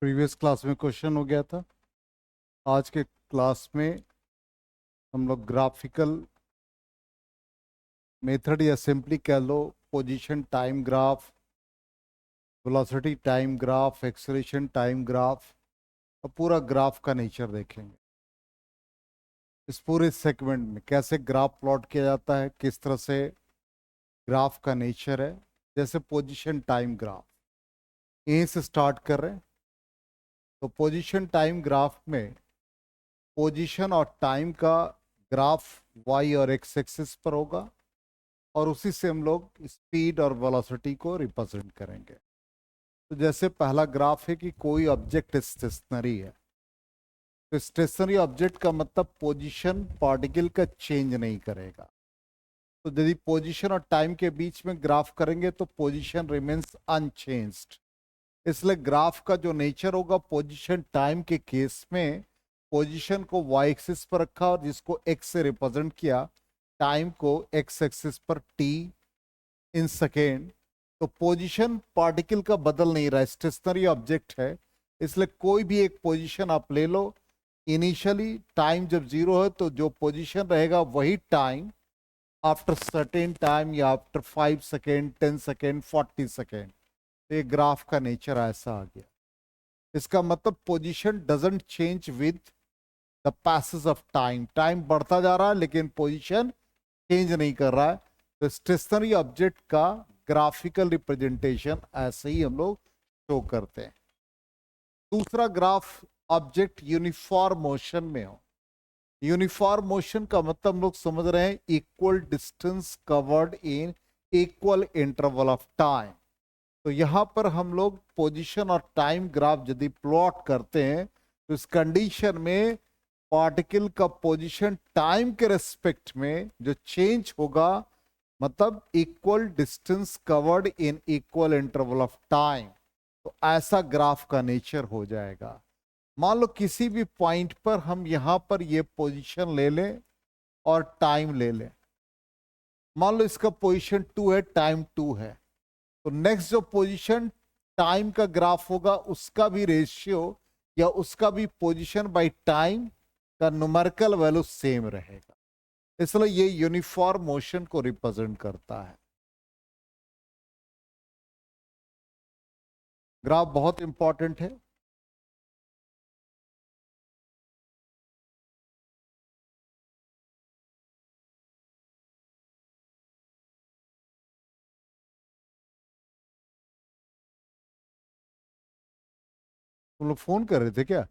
Previous class में question हो गया था। आज के क्लास में हम लोग ग्राफिकल मेथड या सिंपली कह लो position time graph, velocity time graph, acceleration time graph और पूरा ग्राफ का नेचर देखेंगे। इस पूरे सेगमेंट में कैसे ग्राफ प्लॉट किया जाता है, किस तरह से ग्राफ का नेचर है। जैसे पोजीशन टाइम ग्राफ यहीं से स्टार्ट कर रहे हैं। तो पोजीशन टाइम ग्राफ में पोजीशन और टाइम का ग्राफ वाई और एक्स एक्सिस पर होगा और उसी से हम लोग स्पीड और वेलोसिटी को रिप्रेजेंट करेंगे। तो जैसे पहला ग्राफ है कि कोई ऑब्जेक्ट स्टेशनरी है, तो स्टेशनरी ऑब्जेक्ट का मतलब पोजीशन पार्टिकल का चेंज नहीं करेगा। तो यदि पोजीशन और टाइम के बीच में ग्राफ करेंगे तो पोजीशन रिमेन्स अनचेंज्ड। इसलिए ग्राफ का जो नेचर होगा पोजीशन टाइम के केस में पोजीशन को वाई एक्सिस पर रखा और जिसको एक्स से रिप्रेजेंट किया, टाइम को एक्स एक्सिस पर टी इन सेकेंड। तो पोजीशन पार्टिकल का बदल नहीं रहा, स्टेशनरी ऑब्जेक्ट है। इसलिए कोई भी एक पोजीशन आप ले लो, इनिशियली टाइम जब जीरो है तो जो पोजीशन रहेगा वही टाइम आफ्टर सर्टेन टाइम या आफ्टर 5 सेकेंड, 10 सेकेंड, 40 सेकेंड। तो ये ग्राफ का नेचर ऐसा आ गया। इसका मतलब position doesn't change with the passage of time. Time बढ़ता जा रहा है लेकिन पोजीशन चेंज नहीं कर रहा है। तो स्टेशनरी ऑब्जेक्ट का ग्राफिकल रिप्रेजेंटेशन ऐसे ही हम लोग शो करते हैं। दूसरा ग्राफ, ऑब्जेक्ट यूनिफॉर्म मोशन में हो। यूनिफॉर्म मोशन का मतलब हम लोग समझ रहे हैं equal distance covered in equal interval of time. तो यहां पर हम लोग पोजीशन और टाइम ग्राफ यदि प्लॉट करते हैं तो इस कंडीशन में पार्टिकल का पोजीशन टाइम के रेस्पेक्ट में जो चेंज होगा, मतलब equal distance covered in equal interval of time, तो ऐसा ग्राफ का नेचर हो जाएगा। मान लो किसी भी पॉइंट पर हम यहां पर ये पोजीशन ले लें और टाइम ले लें। मान लो इसका पोजीशन 2 है, टाइम 2 है। तो नेक्स्ट जो पोजीशन टाइम का ग्राफ होगा उसका भी रेशियो या उसका भी पोजीशन बाय टाइम का न्यूमेरिकल वैल्यू सेम रहेगा। इसलिए ये यूनिफॉर्म मोशन को रिप्रेजेंट करता है। ग्राफ बहुत इंपॉर्टेंट है। तुम लोग फोन कर रहे थे क्या?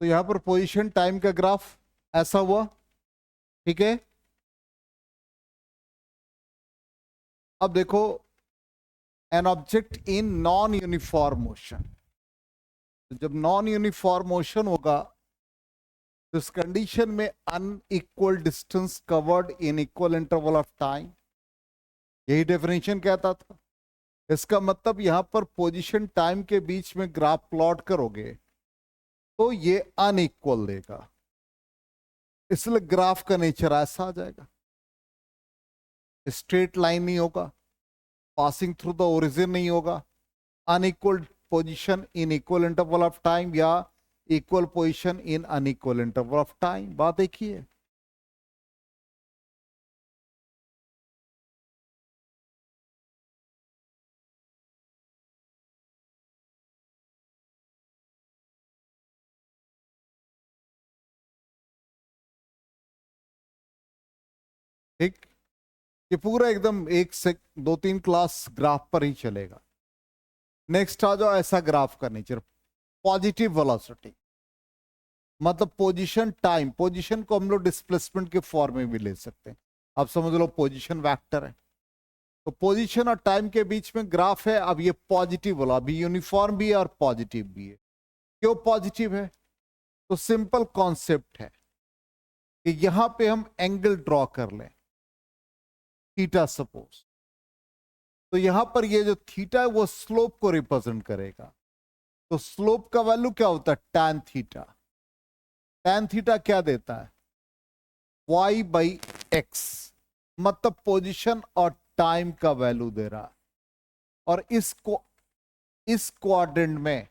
तो यहां पर पोजीशन टाइम का ग्राफ ऐसा हुआ, ठीक है। अब देखो, an object in non uniform motion. जब नॉन यूनिफॉर्म मोशन होगा तो इस कंडीशन में unequal distance covered in equal interval of time, यही डेफिनेशन कहता था। इसका मतलब यहां पर पोजीशन टाइम के बीच में ग्राफ प्लॉट करोगे तो ये अनइक्वल देगा, इसलिए ग्राफ का नेचर ऐसा आ जाएगा। स्ट्रेट लाइन नहीं होगा, पासिंग थ्रू द ओरिजिन नहीं होगा, unequal position in equal interval of time या equal position in unequal interval of time, बात एक ही है। ठीक, ये पूरा एकदम एक से दो तीन क्लास ग्राफ पर ही चलेगा। नेक्स्ट आ जाओ, ऐसा ग्राफ का नेचर पॉजिटिव वेलोसिटी, मतलब पोजीशन टाइम, पोजीशन को हम लोग डिस्प्लेसमेंट के फॉर्म में भी ले सकते हैं। अब समझ लो पोजीशन वेक्टर है, तो पोजीशन और टाइम के बीच में ग्राफ है। अब ये पॉजिटिव वाला, अभी यूनिफॉर्म भी है और पॉजिटिव भी है। क्यों पॉजिटिव है? तो सिंपल कॉन्सेप्ट है कि यहां पे हम एंगल ड्रॉ कर लें, थीटा सपोज, तो यहां पर ये जो थीटा है वो स्लोप को रिप्रेजेंट करेगा। तो स्लोप का वैल्यू क्या होता है? tan theta. tan थीटा क्या देता है? y/x, मतलब पोजीशन और टाइम का वैल्यू दे रहा है। और इस क्वाड्रेंट में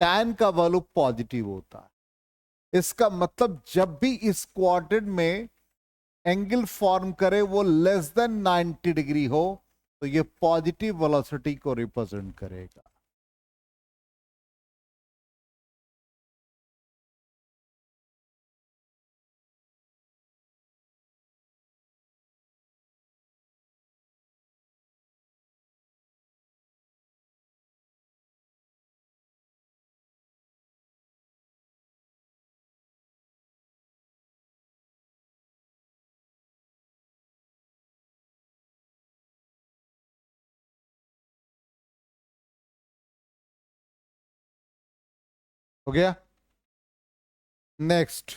tan का वैल्यू पॉजिटिव होता है। इसका मतलब जब भी इस क्वाड्रेंट में एंगल फॉर्म करे वो लेस देन 90 डिग्री हो, तो ये पॉजिटिव वेलोसिटी को रिप्रेजेंट करेगा। हो गया? नेक्स्ट,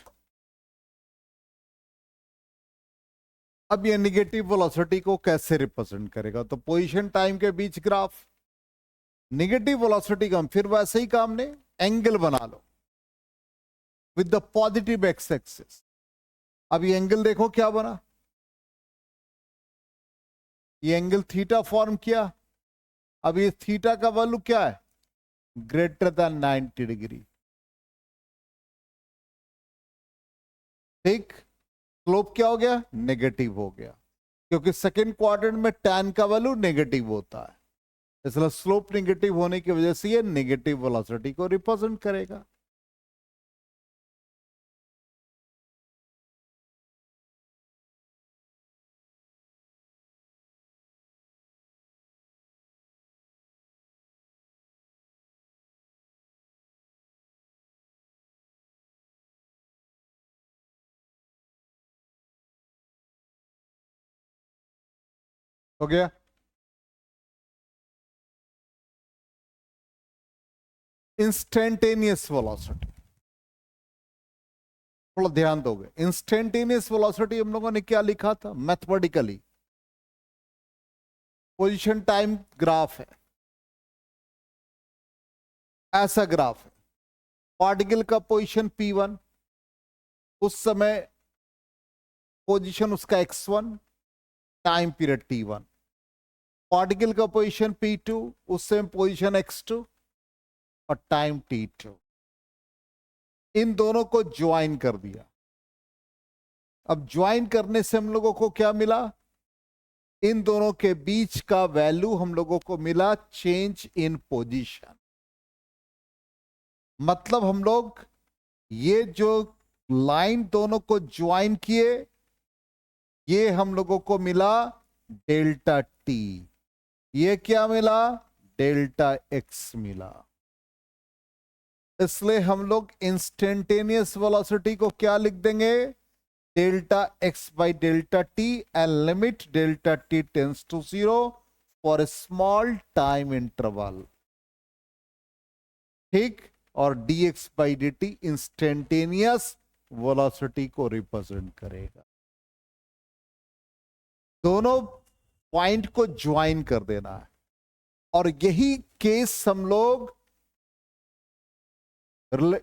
अब ये निगेटिव वेलोसिटी को कैसे रिप्रेजेंट करेगा? तो पोजीशन टाइम के बीच ग्राफ, निगेटिव वेलोसिटी का फिर वैसे ही काम ने एंगल बना लो with the positive x axis. अब ये एंगल देखो क्या बना, ये एंगल थीटा फॉर्म किया। अब ये थीटा का वैल्यू क्या है? Greater than 90 degree. ठीक, स्लोप क्या हो गया? नेगेटिव हो गया, क्योंकि सेकेंड क्वाड्रेंट में tan का वैल्यू नेगेटिव होता है, इसलिए स्लोप नेगेटिव होने की वजह से ये नेगेटिव वेलोसिटी को रिप्रेजेंट करेगा। हो गया? इंस्टेंटेनियस वेलोसिटी, थोड़ा ध्यान दोगे। इंस्टेंटेनियस वेलोसिटी हम लोगों ने क्या लिखा था मैथमेटिकली? पोजीशन टाइम ग्राफ है, ऐसा ग्राफ है। पार्टिकल का पोजीशन P1, उस समय पोजीशन उसका x1, time period T1। Particle का पोजीशन P2, उस समय पोजीशन x2 और टाइम T2। इन दोनों को ज्वाइन कर दिया। अब ज्वाइन करने से हम लोगों को क्या मिला? इन दोनों के बीच का वैल्यू हम लोगों को मिला चेंज इन पोजीशन। मतलब हम लोग ये जो लाइन दोनों को ज्वाइन किए, ये हम लोगों को मिला डेल्टा टी, ये क्या मिला? डेल्टा एक्स मिला। इसलिए हम लोग इंस्टेंटेनियस वेलोसिटी को क्या लिख देंगे? Delta x by delta T, and limit delta T tends to 0 for a small time interval. ठीक, और dx by D T instantaneous velocity को रिप्रेजेंट करेगा। दोनों पॉइंट को ज्वाइन कर देना है, और यही केस हम लोग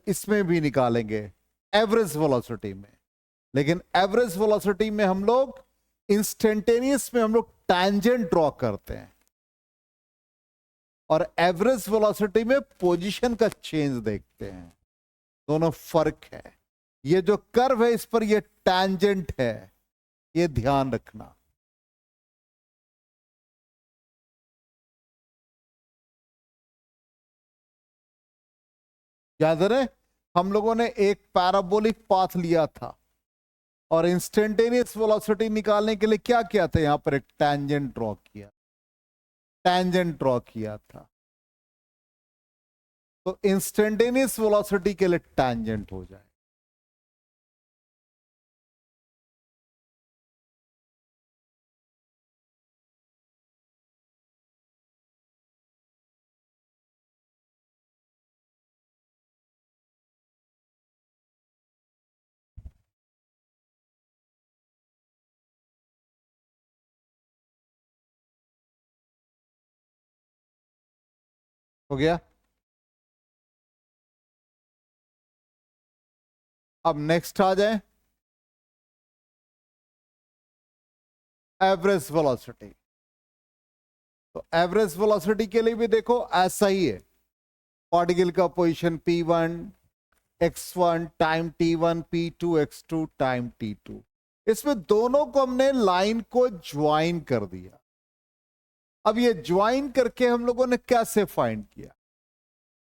इसमें भी निकालेंगे एवरेज वेलोसिटी में। लेकिन एवरेज वेलोसिटी में हम लोग इंस्टेंटेनियस में हम लोग टैंजेंट ड्रॉ करते हैं, और एवरेज वेलोसिटी में पोजीशन का चेंज देखते हैं, दोनों फर्क है। ये जो कर्व है इस पर ये टैंजेंट है, ये ध्यान रखना। याद रहे हम लोगों ने एक पैराबोलिक पाथ लिया था और इंस्टेंटेनियस वेलोसिटी निकालने के लिए क्या किया था, यहां पर एक टैंजेंट ड्रॉ किया, टैंजेंट ड्रॉ किया था। तो इंस्टेंटेनियस वेलोसिटी के लिए टैंजेंट हो जाए। हो गया। अब नेक्स्ट आ जाए, एवरेज वेलोसिटी। तो एवरेज वेलोसिटी के लिए भी देखो ऐसा ही है, पार्टिकल का position p1 x1 time t1 p2 x2 time t2। इसमें दोनों को हमने लाइन को ज्वाइन कर दिया। अब ये ज्वाइन करके हम लोगों ने कैसे फाइंड किया,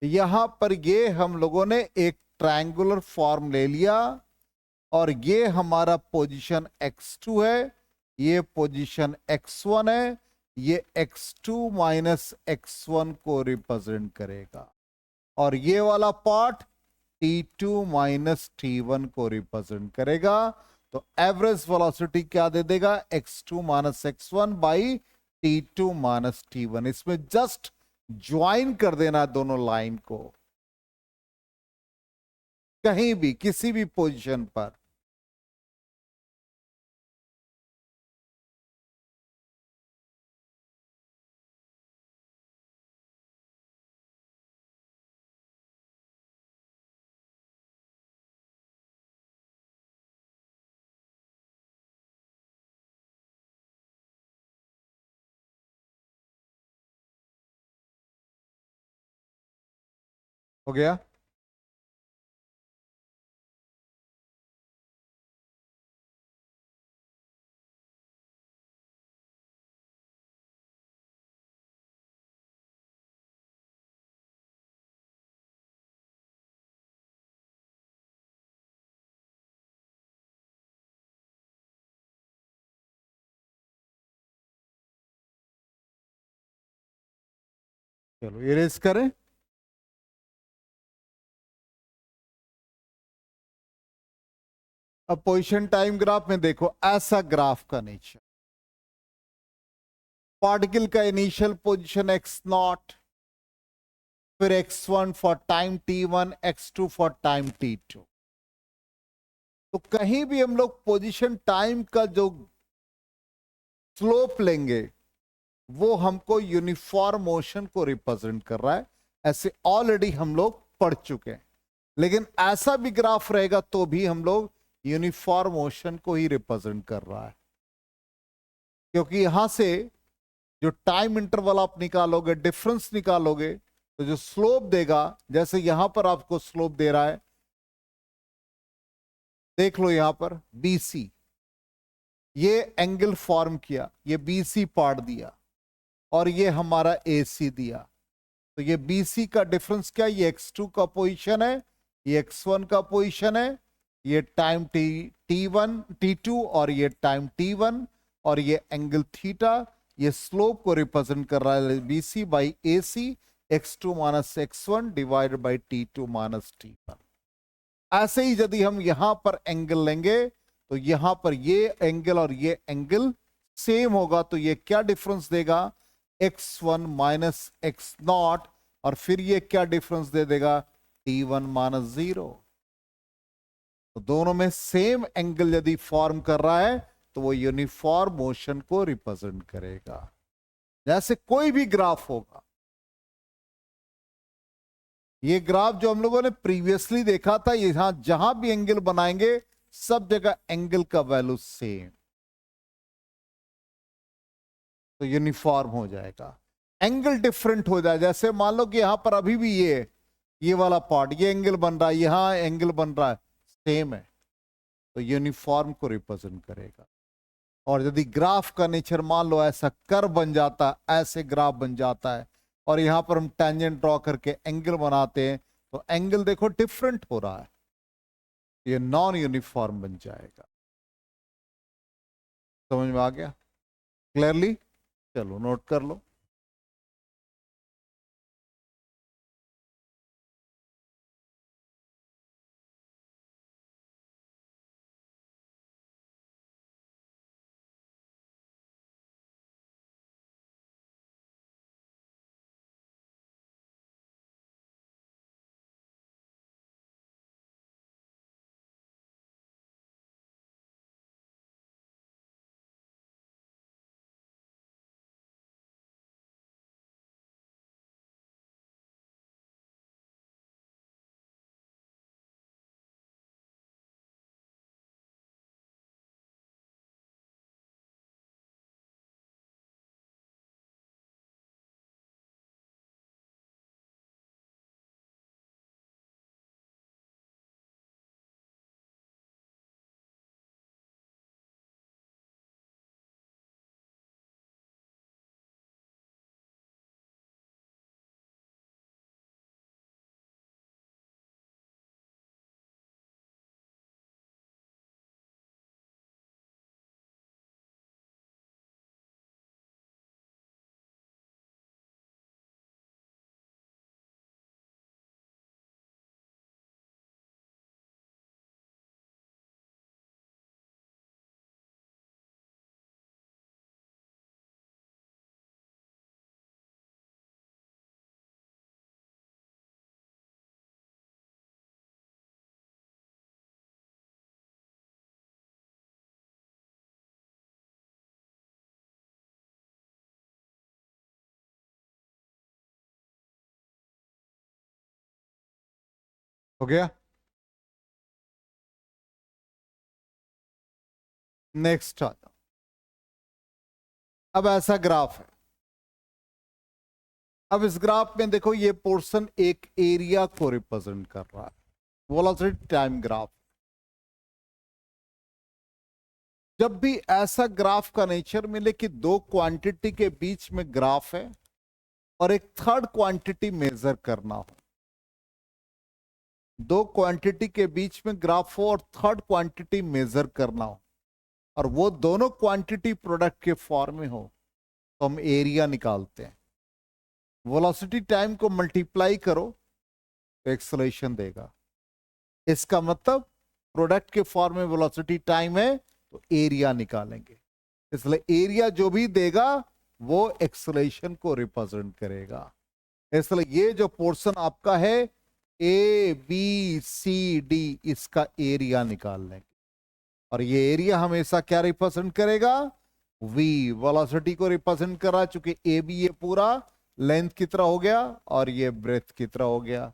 यहां पर ये हम लोगों ने एक ट्रायंगुलर फॉर्म ले लिया और ये हमारा पोजीशन x2 है, ये पोजीशन x1 है, ये x2 माइनस x1 को रिप्रेजेंट करेगा और ये वाला पार्ट t2 माइनस t1 को रिप्रेजेंट करेगा। तो एवरेज वेलोसिटी क्या दे देगा, x2 minus x1 by t2 minus t1। इसमें जस्ट ज्वाइन कर देना दोनों लाइन को, कहीं भी किसी भी पोजीशन पर। हो गया। चलो इरेज करें। अब पोजीशन टाइम ग्राफ में देखो ऐसा ग्राफ का नेचर, पार्टिकल का इनिशियल पोजीशन x0, फिर x1 for time t1, x2 for time t2। तो कहीं भी हम लोग पोजीशन टाइम का जो स्लोप लेंगे वो हमको यूनिफॉर्म मोशन को रिप्रेजेंट कर रहा है, ऐसे ऑलरेडी हम लोग पढ़ चुके हैं। लेकिन ऐसा भी ग्राफ रहेगा तो भी हम लोग यूनिफॉर्म मोशन को ही रिप्रेजेंट कर रहा है, क्योंकि यहां से जो टाइम इंटरवल आप निकालोगे, डिफरेंस निकालोगे, तो जो स्लोप देगा, जैसे यहां पर आपको स्लोप दे रहा है, देख लो यहां पर BC, ये एंगल फॉर्म किया, ये BC पार्ट दिया और ये हमारा AC दिया। तो ये BC का डिफरेंस क्या, ये x2 का पोजीशन है, ये x1 का पोजीशन है, ये टाइम t1 t2 और ये टाइम t1 और ये एंगल थीटा, ये स्लोप को रिप्रेजेंट कर रहा है BC by AC, x2 minus x1 divided by t2 minus t1। ऐसे ही यदि हम यहां पर एंगल लेंगे तो यहां पर ये एंगल और ये एंगल सेम होगा, तो ये क्या डिफरेंस देगा, x1 माइनस x0, और फिर ये क्या डिफरेंस दे देगा, t1 माइनस 0। तो दोनों में सेम एंगल यदि फॉर्म कर रहा है तो वो यूनिफॉर्म मोशन को रिप्रेजेंट करेगा। जैसे कोई भी ग्राफ होगा, ये ग्राफ जो हम लोगों ने प्रीवियसली देखा था, यहां जहां भी एंगल बनाएंगे सब जगह एंगल का वैल्यू सेम, तो यूनिफॉर्म हो जाएगा। एंगल डिफरेंट हो जाए, जैसे मान लो कि यहां पर अभी भी ये वाला पार्ट, ये एंगल बन रहा है, यहां एंगल बन रहा है, सेम है, तो यूनिफॉर्म को रिप्रेजेंट करेगा। और यदि ग्राफ का नेचर मान लो ऐसा कर्व बन जाता है, ऐसे ग्राफ बन जाता है, और यहां पर हम टेंजेंट ड्रॉ करके एंगल बनाते हैं, तो एंगल देखो डिफरेंट हो रहा है, ये नॉन यूनिफॉर्म बन जाएगा। समझ में आ गया क्लियरली? चलो नोट कर लो। हो गया? नेक्स्ट आ जाओ। अब ऐसा ग्राफ है, अब इस ग्राफ में देखो ये पोर्शन एक एरिया को रिप्रेजेंट कर रहा है, वेलोसिटी टाइम ग्राफ। जब भी ऐसा ग्राफ का नेचर मिले कि दो क्वांटिटी के बीच में ग्राफ है और एक थर्ड क्वांटिटी मेजर करना हो, दो क्वांटिटी के बीच में ग्राफ हो और थर्ड क्वांटिटी मेजर करना हो, और वो दोनों क्वांटिटी प्रोडक्ट के फॉर्म में हो, तो हम एरिया निकालते हैं। वेलोसिटी टाइम को मल्टीप्लाई करो तो एक्सेलरेशन देगा। इसका मतलब प्रोडक्ट के फॉर्म में वेलोसिटी टाइम है तो एरिया निकालेंगे, इसलिए एरिया जो भी देगा वो एक्सेलरेशन को रिप्रेजेंट करेगा। इसलिए ये जो पोर्शन आपका है ए बी सी डी, इसका एरिया निकाल लेंगे, और ये एरिया हमेशा क्या रिप्रेजेंट करेगा? वी, वेलोसिटी को रिप्रेजेंट कर रहा है, चूंकि ए बी ये पूरा लेंथ की तरह हो गया और ये ब्रेथ की तरह हो गया।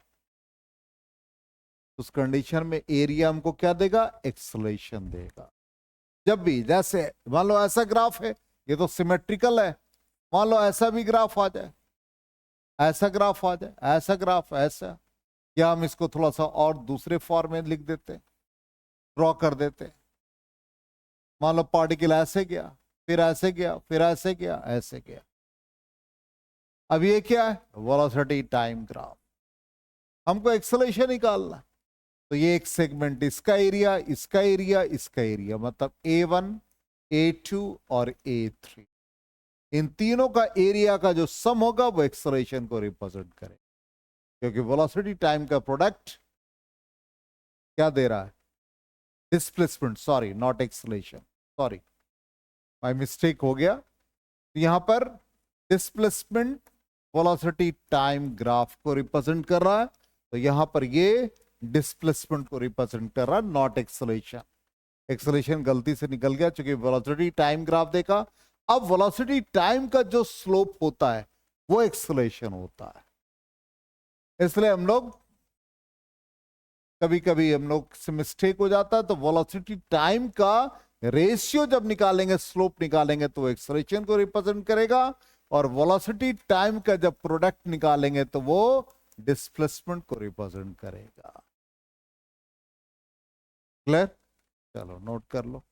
उस कंडीशन में एरिया हमको क्या देगा? एक्सेलरेशन देगा। जब भी जैसे मान लो ऐसा ग्राफ है, ये तो सिमेट्रिकल है, मान लो ऐसा भी ग्राफ आ जाए, ऐसा ग्राफ आ जाए, ऐसा ग्राफ, ऐसा, क्या हम इसको थोड़ा सा और दूसरे फॉर्म में लिख देते, ड्रॉ कर देते। मान लो पार्टिकल ऐसे गया, फिर ऐसे गया, फिर ऐसे गया, ऐसे गया। अब ये क्या है? Velocity time graph. हमको एक्सेलरेशन निकालना, तो ये एक सेगमेंट, इसका एरिया, इसका एरिया, इसका एरिया, मतलब A1, A2 और A3, इन तीनों का एरिया का जो सम होगा वो एक्सेलरेशन को रिप्रेजेंट करे, क्योंकि वेलोसिटी टाइम का प्रोडक्ट क्या दे रहा है? Displacement, sorry not acceleration, sorry my mistake हो गया। यहां पर डिस्प्लेसमेंट वेलोसिटी टाइम ग्राफ को रिप्रेजेंट कर रहा है, तो यहां पर ये डिस्प्लेसमेंट को रिप्रेजेंट कर रहा है, नॉट एक्सेलरेशन। एक्सेलरेशन गलती से निकल गया क्योंकि वेलोसिटी टाइम ग्राफ देखा। अब वेलोसिटी टाइम का जो स्लोप होता है वो एक्सेलरेशन होता है, इसलिए हम लोग कभी कभी हम लोग से मिस्टेक हो जाता है, तो वेलोसिटी टाइम का रेशियो जब निकालेंगे, स्लोप निकालेंगे, तो एक्सेलरेशन को रिप्रेजेंट करेगा। और वेलोसिटी टाइम का जब प्रोडक्ट निकालेंगे तो वो डिस्प्लेसमेंट को रिप्रेजेंट करेगा। क्लियर? चलो नोट कर लो।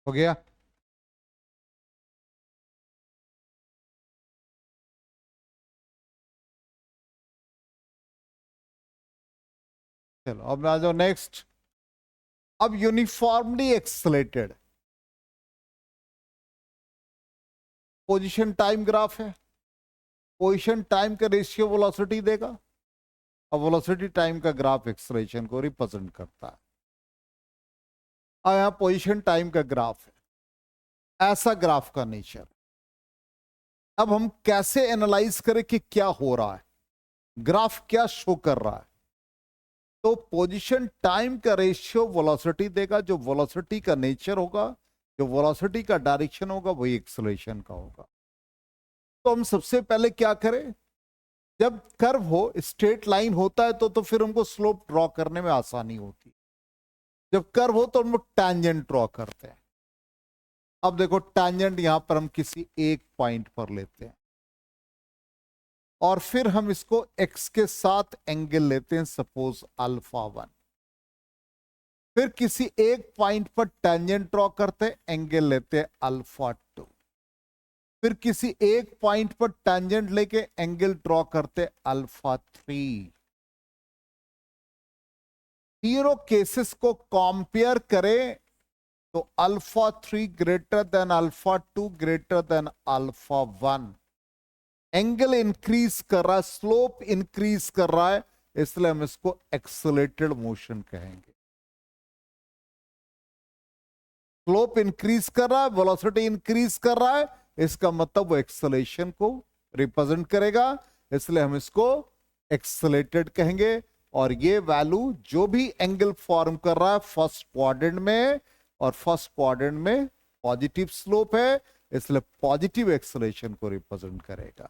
हो गया? चलो अब आ जाओ नेक्स्ट। अब uniformly accelerated position time graph है। पोजीशन टाइम का रेशियो वेलोसिटी देगा। अब वेलोसिटी टाइम का ग्राफ एक्सलेशन को रिप्रेजेंट करता है। अब यहां पोजीशन टाइम का ग्राफ है, ऐसा ग्राफ का नेचर। अब हम कैसे एनालाइज करें कि क्या हो रहा है, ग्राफ क्या शो कर रहा है? तो पोजीशन टाइम का रेशियो वेलोसिटी देगा। जो वेलोसिटी का नेचर होगा, जो वेलोसिटी का डायरेक्शन होगा, वही एक्सेलरेशन का होगा। तो हम सबसे पहले क्या करें, जब कर्व हो, स्ट्रेट लाइन होता है तो फिर हमको स्लोप ड्रॉ करने में आसानी होती है। जब कर्व हो तो हम लोग टैंजेंट ड्रॉ करते हैं। अब देखो टैंजेंट यहां पर हम किसी एक पॉइंट पर लेते हैं और फिर हम इसको x के साथ एंगल लेते हैं, सपोज अल्फा 1। फिर किसी एक पॉइंट पर टैंजेंट ड्रॉ करते हैं, एंगल लेते हैं अल्फा 2। फिर किसी एक पॉइंट पर टैंजेंट लेके एंगल ड्रॉ करते अल्फा 3। तीनों केसेस को कंपेयर करें तो alpha 3 greater than alpha 2 greater than alpha 1। Angle increase कर रहा है, स्लोप इंक्रीज कर रहा है, इसलिए हम इसको एक्सेलरेटेड मोशन कहेंगे। स्लोप इंक्रीज कर रहा है, वेलोसिटी इंक्रीज कर रहा है, इसका मतलब वो एक्सेलरेशन को रिप्रेजेंट करेगा, इसलिए हम इसको एक्सेलरेटेड कहेंगे। और ये वैल्यू जो भी एंगल फॉर्म कर रहा है फर्स्ट क्वाड्रेंट में, और फर्स्ट क्वाड्रेंट में पॉजिटिव स्लोप है, इसलिए पॉजिटिव एक्सेलरेशन को रिप्रेजेंट करेगा।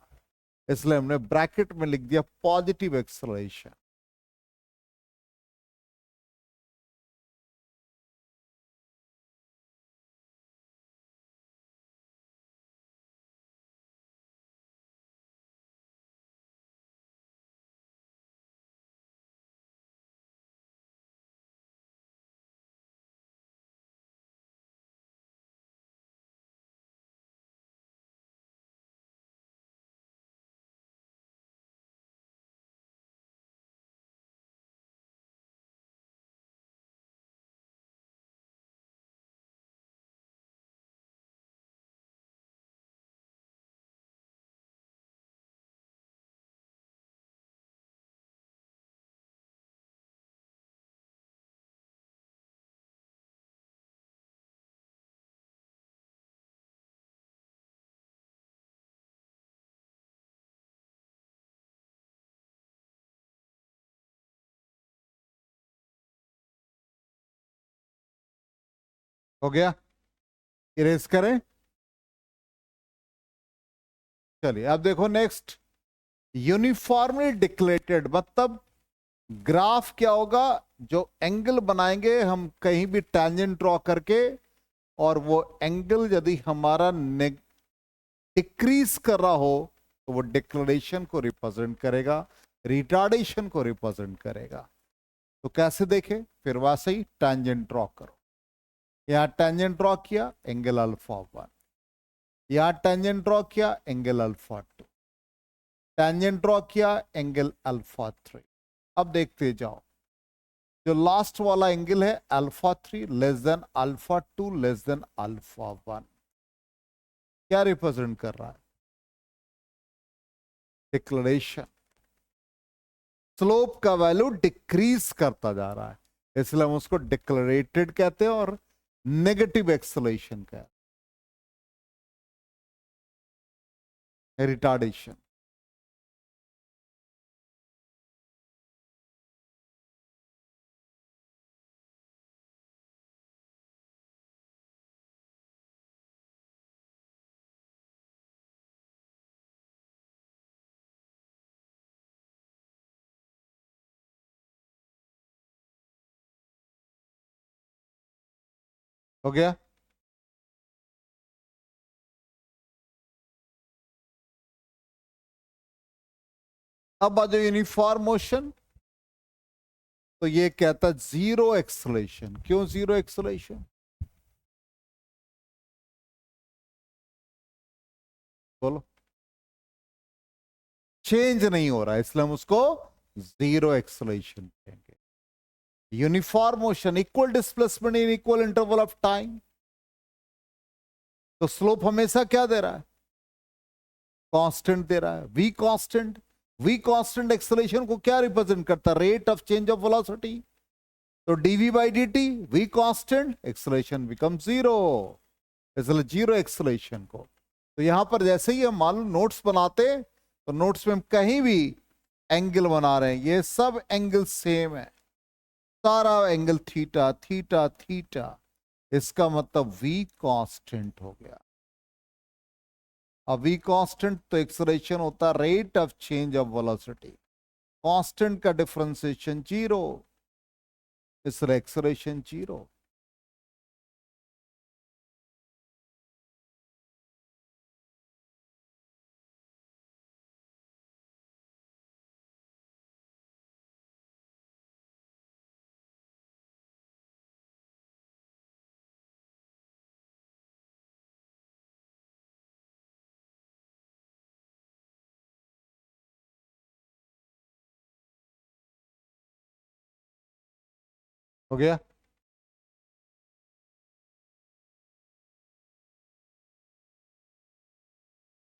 इसलिए हमने ब्रैकेट में लिख दिया पॉजिटिव एक्सेलरेशन। हो गया, इरेज करें। चलिए अब देखो नेक्स्ट, यूनिफॉर्मली डिक्लेरेटेड मतलब ग्राफ क्या होगा, जो एंगल बनाएंगे हम कहीं भी टैंजेंट ड्रॉ करके, और वो एंगल यदि हमारा डिक्रीज कर रहा हो तो वो डिक्लेरेशन को रिप्रेजेंट करेगा, रिटार्डेशन को रिप्रेजेंट करेगा। तो कैसे देखें, फिर वैसे ही टैंजेंट ड्रॉ करो। यहां टैंजेंट ड्रॉ किया, एंगल अल्फा 1। यहां टैंजेंट ड्रॉ किया, एंगल अल्फा 2। टैंजेंट ड्रॉ किया, एंगल अल्फा 3। अब देखते जाओ, जो लास्ट वाला एंगल है alpha 3 less than alpha 2 less than alpha 1, क्या रिप्रेजेंट कर रहा है, डिक्लेरेशन। स्लोप का वैल्यू डिक्रीज करता जा रहा है, इसलिए हम उसको डिक्लेरेटेड कहते हैं और नेगेटिव एक्सेलरेशन कहते हैं, रिटार्डेशन। हो गया। अब आ जाओ यूनिफॉर्म मोशन, तो ये कहता है जीरो एक्सेलरेशन। क्यों जीरो एक्सेलरेशन, बोलो। चेंज नहीं हो रहा है, इसलिए हम उसको जीरो एक्सेलरेशन कहेंगे। Uniform motion, equal displacement in equal interval of time, तो स्लोप हमेशा क्या दे रहा है, कांस्टेंट दे रहा है, v constant. V constant acceleration को क्या रिप्रेजेंट करता है, rate of change of velocity. तो dv by D t, v constant, acceleration become zero, इसलिए जीरो एक्सेलरेशन को। तो यहां पर जैसे ही हम मान लो नोट्स बनाते, तो नोट्स में हम कहीं भी एंगल बना रहे हैं, ये सब एंगल सेम है, सारा एंगल थीटा थीटा थीटा, इसका मतलब वी कांस्टेंट हो गया। अब वी कांस्टेंट तो एक्सेलरेशन होता है rate of change of velocity, constant का डिफरेंशिएशन जीरो, इसलिए एक्सेलरेशन जीरो। हो गया।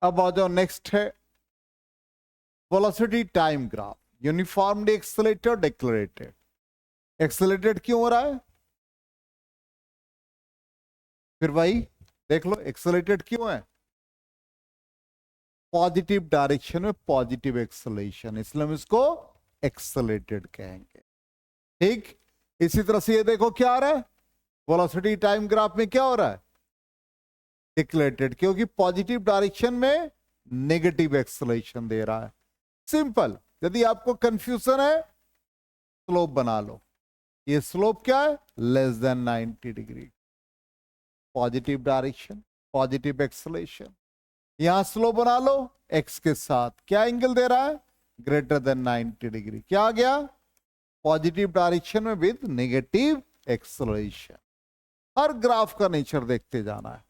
अब आ जाओ नेक्स्ट है velocity time graph, uniformly accelerated decelerated. Accelerated क्यों हो रहा है, फिर वही देख लो, एक्सेलरेटेड क्यों है, पॉजिटिव डायरेक्शन में पॉजिटिव एक्सेलरेशन, इसलिए हम इसको एक्सेलरेटेड कहेंगे। ठीक, इसी तरह से ये देखो क्या आ रहा है, वेलोसिटी टाइम ग्राफ में क्या हो रहा है, डिक्लेरेटेड, क्योंकि पॉजिटिव डायरेक्शन में नेगेटिव एक्सेलरेशन दे रहा है। सिंपल, यदि आपको कंफ्यूजन है स्लोप बना लो, ये स्लोप क्या है, less than 90 degree, positive direction, positive acceleration. यहां स्लोप बना लो, एक्स के साथ क्या एंगल दे रहा है, ग्रेटर देन 90 डिग्री, क्या आ गया, पॉजिटिव डायरेक्शन में with negative acceleration. Her graph का नेचर देखते जाना है।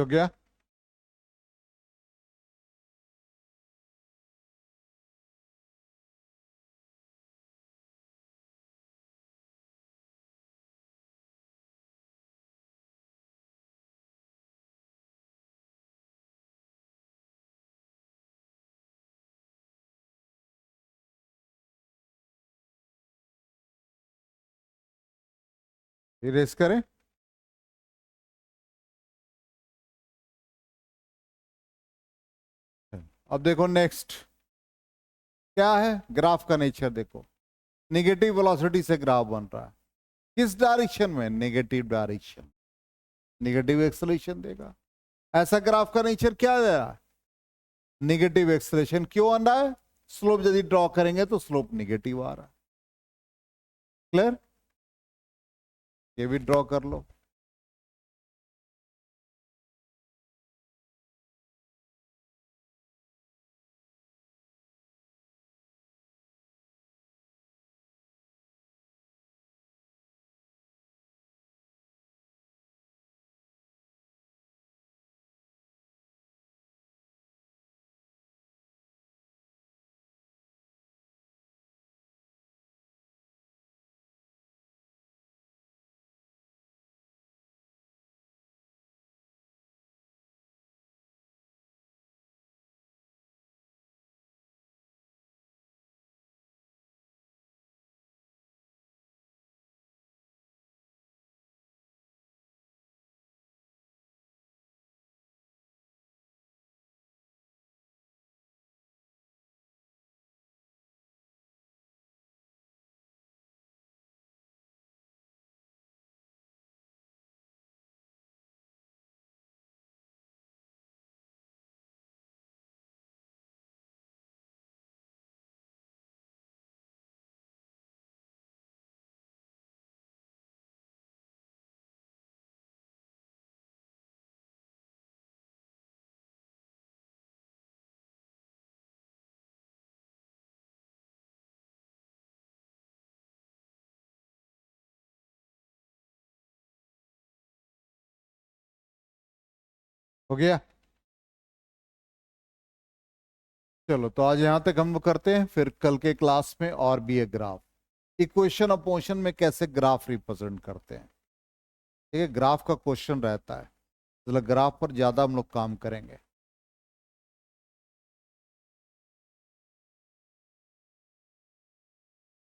तो क्या इरेज करें? अब देखो नेक्स्ट क्या है, ग्राफ का नेचर देखो। नेगेटिव वेलोसिटी से ग्राफ बन रहा है, किस डायरेक्शन में? नेगेटिव डायरेक्शन, नेगेटिव एक्सेलरेशन देगा। ऐसा ग्राफ का नेचर क्या दे रहा है? Negative acceleration. क्यों आ रहा है? स्लोप यदि ड्रॉ करेंगे तो स्लोप नेगेटिव आ रहा है। क्लियर? ये भी ड्रॉ कर लो। हो गया? चलो तो आज यहां तक हम करते हैं, फिर कल के क्लास में और भी एक ग्राफ, इक्वेशन ऑफ मोशन में कैसे ग्राफ रिप्रेजेंट करते हैं। ठीक है, ग्राफ का क्वेश्चन रहता है, मतलब ग्राफ पर ज्यादा हम लोग काम करेंगे।